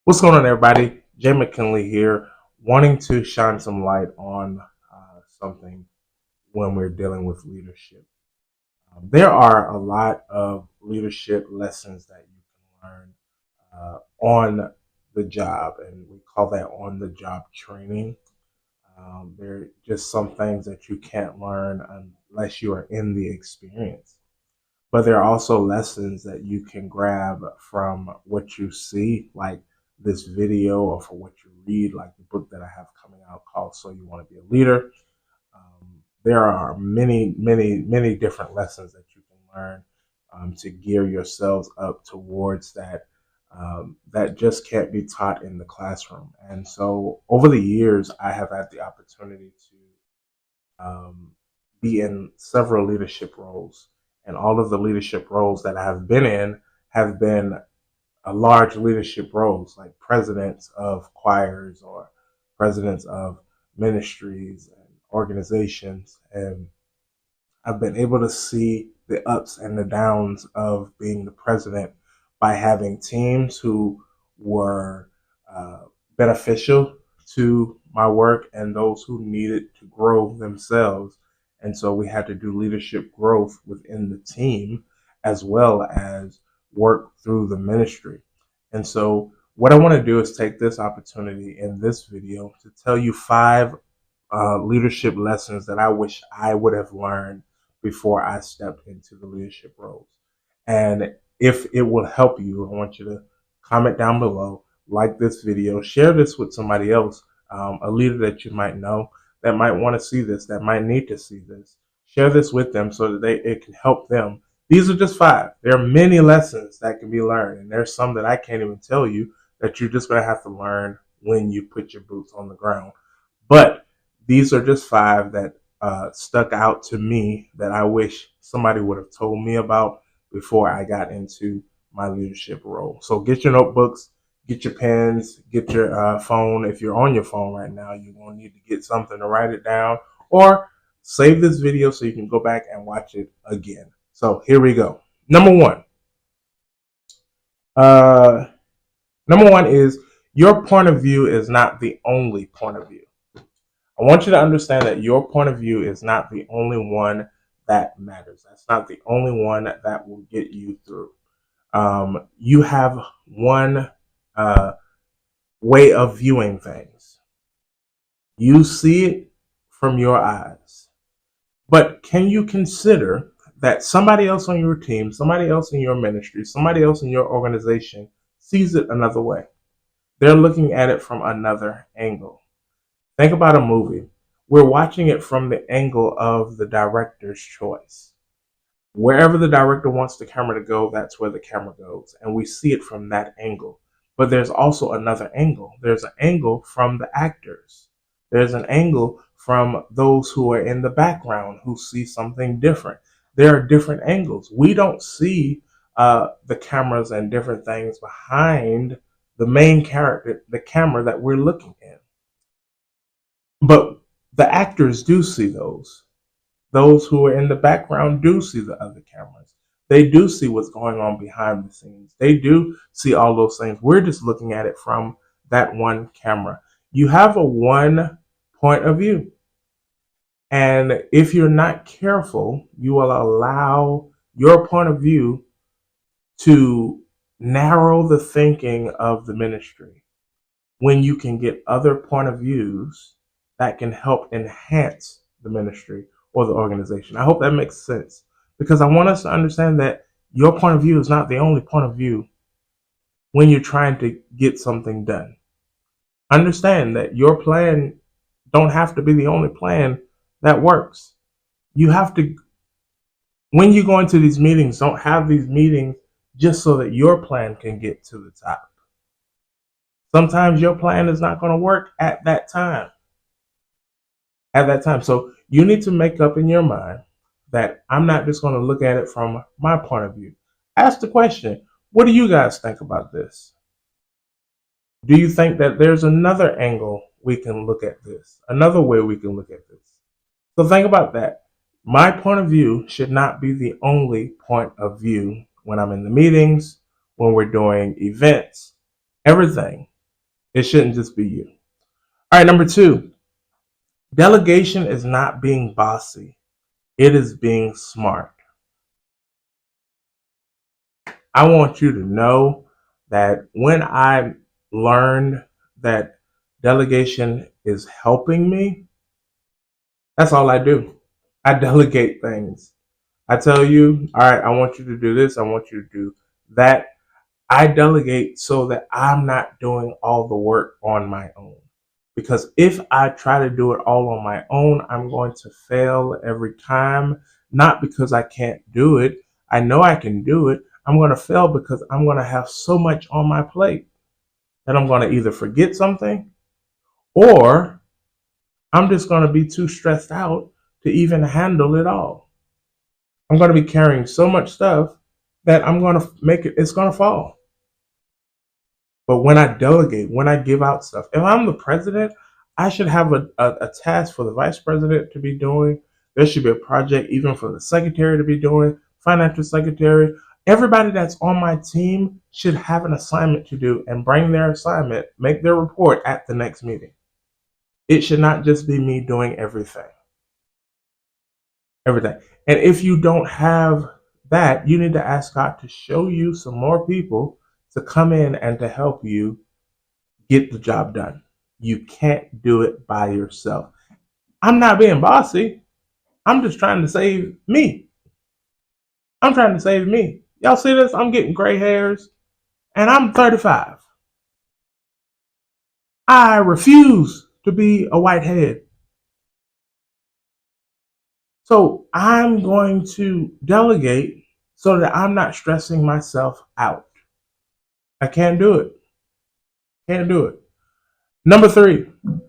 What's going on, everybody? Jay McKinley here, wanting to shine some light on something when we're dealing with leadership. There are a lot of leadership lessons that you can learn on the job, and we call that on the job training. There are just some things that you can't learn unless you are in the experience. But there are also lessons that you can grab from what you see, like this video, or for what you read, like the book that I have coming out called So You Want to Be a Leader. There are many different lessons that you can learn to gear yourselves up towards that that just can't be taught in the classroom. And so over the years, I have had the opportunity to be in several leadership roles. And all of the leadership roles that I have been in have been large leadership roles, like presidents of choirs or presidents of ministries and organizations. And I've been able to see the ups and the downs of being the president by having teams who were uh, beneficial to my work and those who needed to grow themselves. And so we had to do leadership growth within the team as well as work through the ministry. And so what I want to do is take this opportunity in this video to tell you five leadership lessons that I wish I would have learned before I stepped into the leadership roles. And if it will help you, I want you to comment down below, like this video, share this with somebody else, a leader that you might know that might want to see this, that might need to see this. Share this with them so that it can help them. These are just five. There are many lessons that can be learned, and there's some that I can't even tell you that you're just going to have to learn when you put your boots on the ground. But these are just five that stuck out to me that I wish somebody would have told me about before I got into my leadership role. So get your notebooks, get your pens, get your phone. If you're on your phone right now, you're going to need to get something to write it down, or save this video so you can go back and watch it again. So here we go. Number one. Number one is your point of view is not the only point of view. I want you to understand that your point of view is not the only one that matters. That's not the only one that will get you through. You have one way of viewing things. You see it from your eyes. But can you consider that somebody else on your team, somebody else in your ministry, somebody else in your organization sees it another way? They're looking at it from another angle. Think about a movie. We're watching it from the angle of the director's choice. Wherever the director wants the camera to go, that's where the camera goes. And we see it from that angle. But there's also another angle. There's an angle from the actors. There's an angle from those who are in the background who see something different. There are different angles. We don't see the cameras and different things behind the main character, the camera that we're looking in. But the actors do see those. Those who are in the background do see the other cameras. They do see what's going on behind the scenes. They do see all those things. We're just looking at it from that one camera. You have a one point of view. And if you're not careful, you will allow your point of view to narrow the thinking of the ministry when you can get other point of views that can help enhance the ministry or the organization. I hope that makes sense, because I want us to understand that your point of view is not the only point of view when you're trying to get something done. Understand that your plan don't have to be the only plan that works. You have to, when you go into these meetings, don't have these meetings just so that your plan can get to the top. Sometimes your plan is not going to work at that time. So you need to make up in your mind that I'm not just going to look at it from my point of view. Ask the question, what do you guys think about this? Do you think that there's another angle we can look at this? Another way we can look at this? So think about that. My point of view should not be the only point of view when I'm in the meetings, when we're doing events, everything. It shouldn't just be you. All right, number two, delegation is not being bossy. It is being smart. I want you to know that when I learned that delegation is helping me, that's all I do. I delegate things. I tell you, all right, I want you to do this, I want you to do that. I delegate so that I'm not doing all the work on my own. Because if I try to do it all on my own, I'm going to fail every time, not because I can't do it. I know I can do it. I'm going to fail because I'm going to have so much on my plate that I'm going to either forget something or I'm just going to be too stressed out to even handle it all. I'm going to be carrying so much stuff that I'm going to make it, it's going to fall. But when I delegate, when I give out stuff, if I'm the president, I should have a task for the vice president to be doing. There should be a project even for the secretary to be doing, financial secretary. Everybody that's on my team should have an assignment to do and bring their assignment, make their report at the next meeting. It should not just be me doing everything. Everything. And if you don't have that, you need to ask God to show you some more people to come in and to help you get the job done. You can't do it by yourself. I'm not being bossy. I'm just trying to save me. I'm trying to save me. Y'all see this? I'm getting gray hairs and I'm 35. I refuse to be a whitehead. So I'm going to delegate so that I'm not stressing myself out. I can't do it. Can't do it. Number three.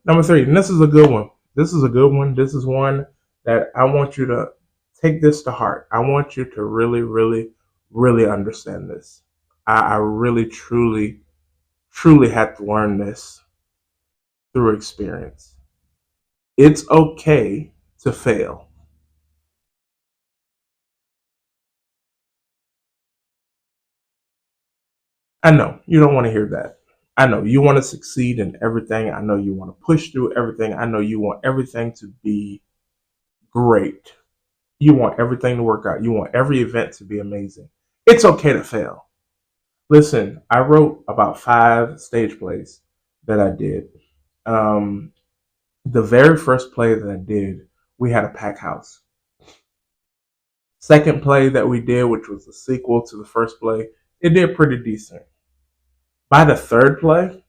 Number three. And this is a good one. This is a good one. This is one that I want you to take this to heart. I want you to really, really, really understand this. I really, truly, truly had to learn this through experience. It's okay to fail. I know you don't want to hear that. I know you want to succeed in everything. I know you want to push through everything. I know you want everything to be great. You want everything to work out. You want every event to be amazing. It's okay to fail. Listen, I wrote about 5 stage plays that I did. Um, the very first play that I did, we had a pack house. Second play that we did, which was the sequel to the first play, it did pretty decent. By the third play,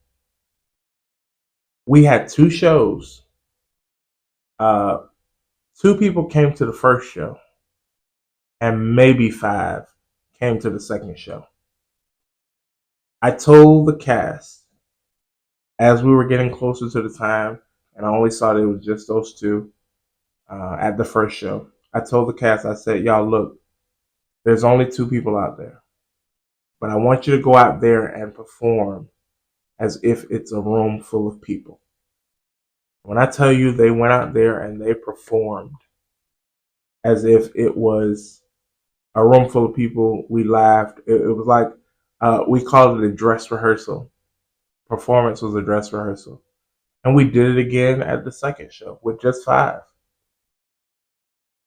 we had 2 shows. Uh, 2 people came to the first show, and maybe 5 came to the second show. I told the cast as we were getting closer to the time, and I only saw that it was just those 2 at the first show. I told the cast, I said, y'all, look, there's only 2 people out there, but I want you to go out there and perform as if it's a room full of people. When I tell you they went out there and they performed as if it was a room full of people, we laughed. It was like we called it a dress rehearsal. Performance was a dress rehearsal. And we did it again at the second show with just 5.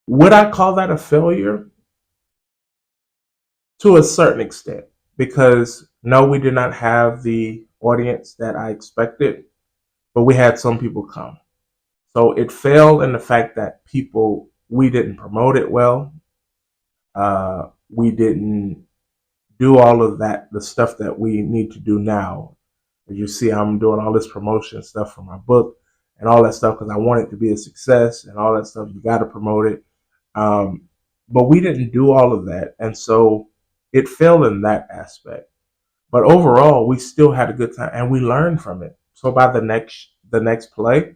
Would I call that a failure? To a certain extent, because no, we did not have the audience that I expected, but we had some people come. So it failed in the fact that we didn't promote it well. We didn't do all of that, the stuff that we need to do now. As you see, I'm doing all this promotion stuff for my book and all that stuff because I want it to be a success and all that stuff. You got to promote it. Um, but we didn't do all of that. And so it failed in that aspect. But overall, we still had a good time and we learned from it. So by the next play,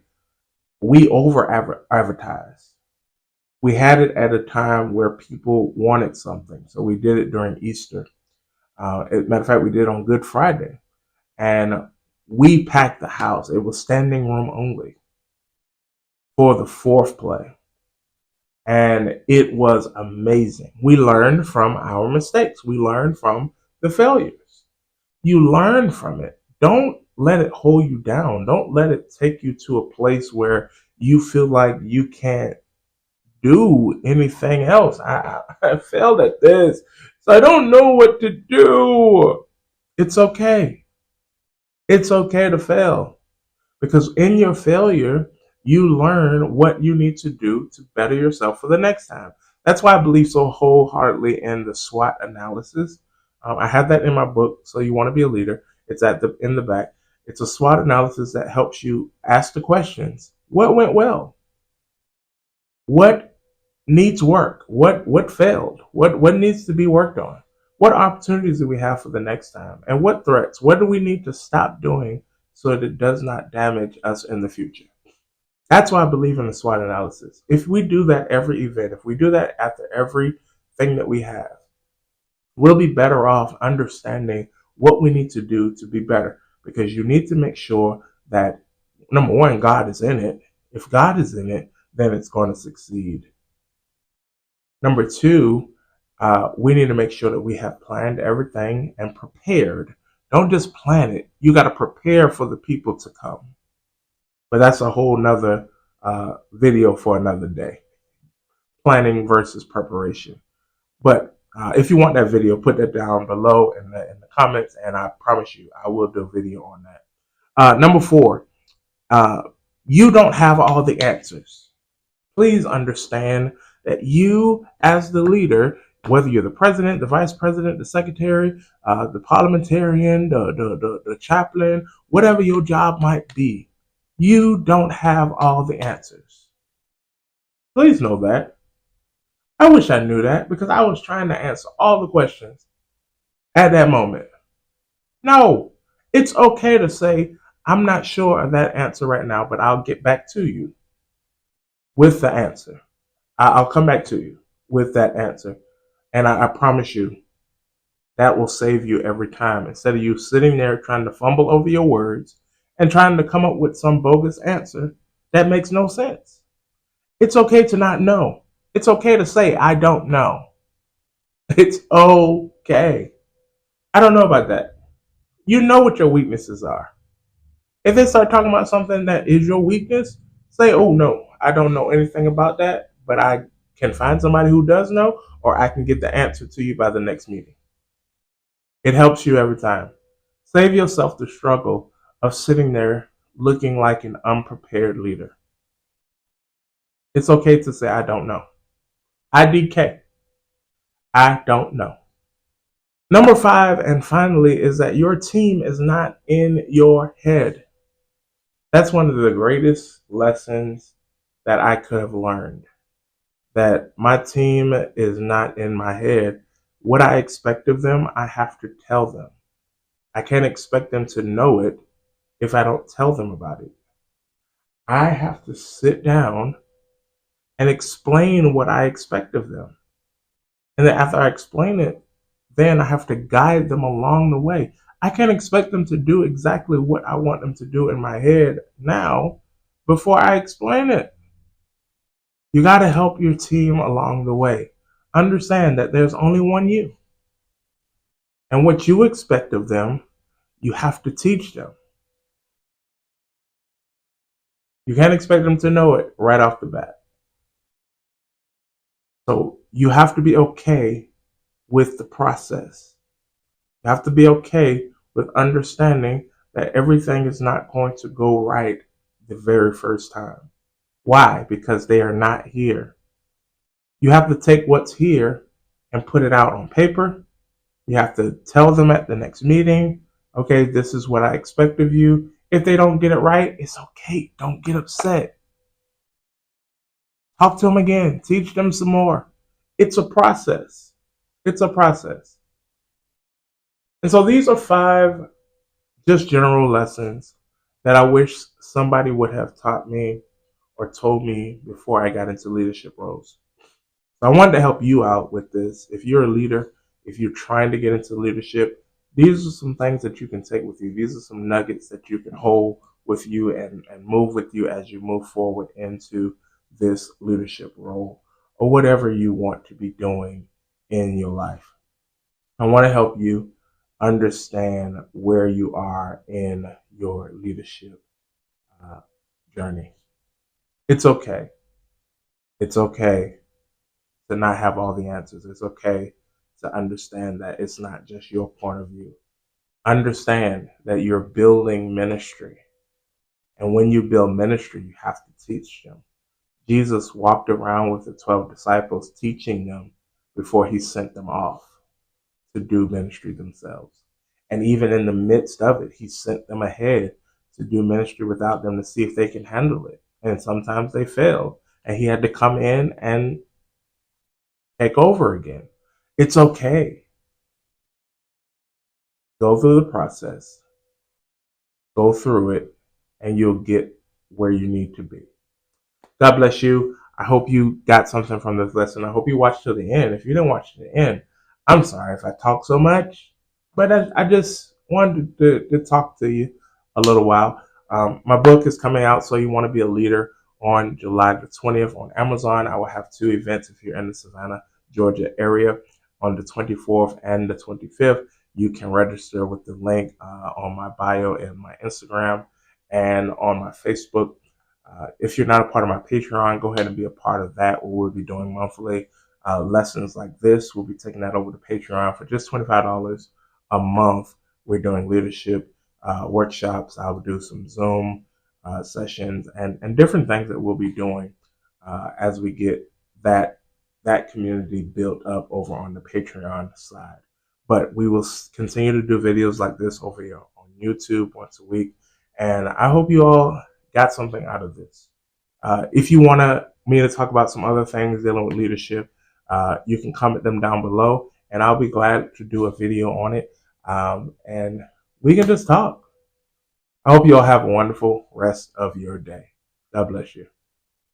we over advertised. We had it at a time where people wanted something. So we did it during Easter. As a matter of fact, we did it on Good Friday. And we packed the house. It was standing room only for the 4th play. And it was amazing. We learned from our mistakes. We learned from the failures. You learn from it. Don't let it hold you down. Don't let it take you to a place where you feel like you can't do anything else. I failed at this, so I don't know what to do. It's okay. It's okay to fail, because in your failure, you learn what you need to do to better yourself for the next time. That's why I believe so wholeheartedly in the SWOT analysis. I have that in my book, So You Want to Be a Leader. It's in the back. It's a SWOT analysis that helps you ask the questions: what went well? What needs work? What failed? What needs to be worked on? What opportunities do we have for the next time? And what threats? What do we need to stop doing so that it does not damage us in the future? That's why I believe in the SWOT analysis. If we do that every event, if we do that after everything that we have, we'll be better off understanding what we need to do to be better. Because you need to make sure that, number one, God is in it. If God is in it, then it's going to succeed. Number two, we need to make sure that we have planned everything and prepared. Don't just plan it. You got to prepare for the people to come. But that's a whole nother video for another day. Planning versus preparation. But if you want that video, put that down below in the comments, and I promise you, I will do a video on that. Number four, you don't have all the answers. Please understand that you, as the leader, whether you're the president, the vice president, the secretary, the parliamentarian, the chaplain, whatever your job might be, you don't have all the answers. Please know that. I wish I knew that, because I was trying to answer all the questions at that moment. No, it's okay to say, I'm not sure of that answer right now, but I'll get back to you with the answer. I'll come back to you with that answer. And I promise you, that will save you every time. Instead of you sitting there trying to fumble over your words and trying to come up with some bogus answer that makes no sense. It's okay to not know. It's okay to say, I don't know. It's okay. I don't know about that. You know what your weaknesses are. If they start talking about something that is your weakness, say, oh no, I don't know anything about that, but I can find somebody who does know, or I can get the answer to you by the next meeting. It helps you every time. Save yourself the struggle of sitting there looking like an unprepared leader. It's okay to say, I don't know. IDK. I don't know. Number five, and finally, is that your team is not in your head. That's one of the greatest lessons that I could have learned. That my team is not in my head. What I expect of them, I have to tell them. I can't expect them to know it if I don't tell them about it. I have to sit down and explain what I expect of them. And then after I explain it, then I have to guide them along the way. I can't expect them to do exactly what I want them to do in my head now before I explain it. You got to help your team along the way. Understand that there's only one you. And what you expect of them, you have to teach them. You can't expect them to know it right off the bat. So you have to be okay with the process. You have to be okay with understanding that everything is not going to go right the very first time. Why? Because they are not here. You have to take what's here and put it out on paper. You have to tell them at the next meeting, okay, this is what I expect of you. If they don't get it right, it's okay. Don't get upset. Talk to them again. Teach them some more. It's a process. It's a process. And so these are five just general lessons that I wish somebody would have taught me or told me before I got into leadership roles. So I wanted to help you out with this. If you're a leader, if you're trying to get into leadership, these are some things that you can take with you. These are some nuggets that you can hold with you and move with you as you move forward into this leadership role or whatever you want to be doing in your life. I want to help you understand where you are in your leadership uh, journey. It's okay. It's okay to not have all the answers. It's okay to understand that it's not just your point of view. Understand that you're building ministry. And when you build ministry, you have to teach them. Jesus walked around with the 12 disciples, teaching them before he sent them off to do ministry themselves. And even in the midst of it, he sent them ahead to do ministry without them to see if they can handle it. And sometimes they failed. And he had to come in and take over again. It's okay. Go through the process, go through it, and you'll get where you need to be. God bless you. I hope you got something from this lesson. I hope you watched to the end. If you didn't watch to the end, I'm sorry if I talk so much, but I just wanted to talk to you a little while. My book is coming out, So You Want to Be a Leader, on July the 20th on Amazon. I will have two events if you're in the Savannah, Georgia area on the 24th and the 25th. You can register with the link on my bio and my Instagram and on my Facebook. If you're not a part of my Patreon, go ahead and be a part of that. We'll be doing monthly lessons like this. We'll be taking that over to Patreon for just $25 a month. We're doing leadership workshops. I will do some Zoom sessions and different things that we'll be doing as we get that community built up over on the Patreon side. But we will continue to do videos like this over here on YouTube once a week. And I hope you all got something out of this. If you want me to talk about some other things dealing with leadership, you can comment them down below, and I'll be glad to do a video on it. And we can just talk. I hope you all have a wonderful rest of your day. God bless you.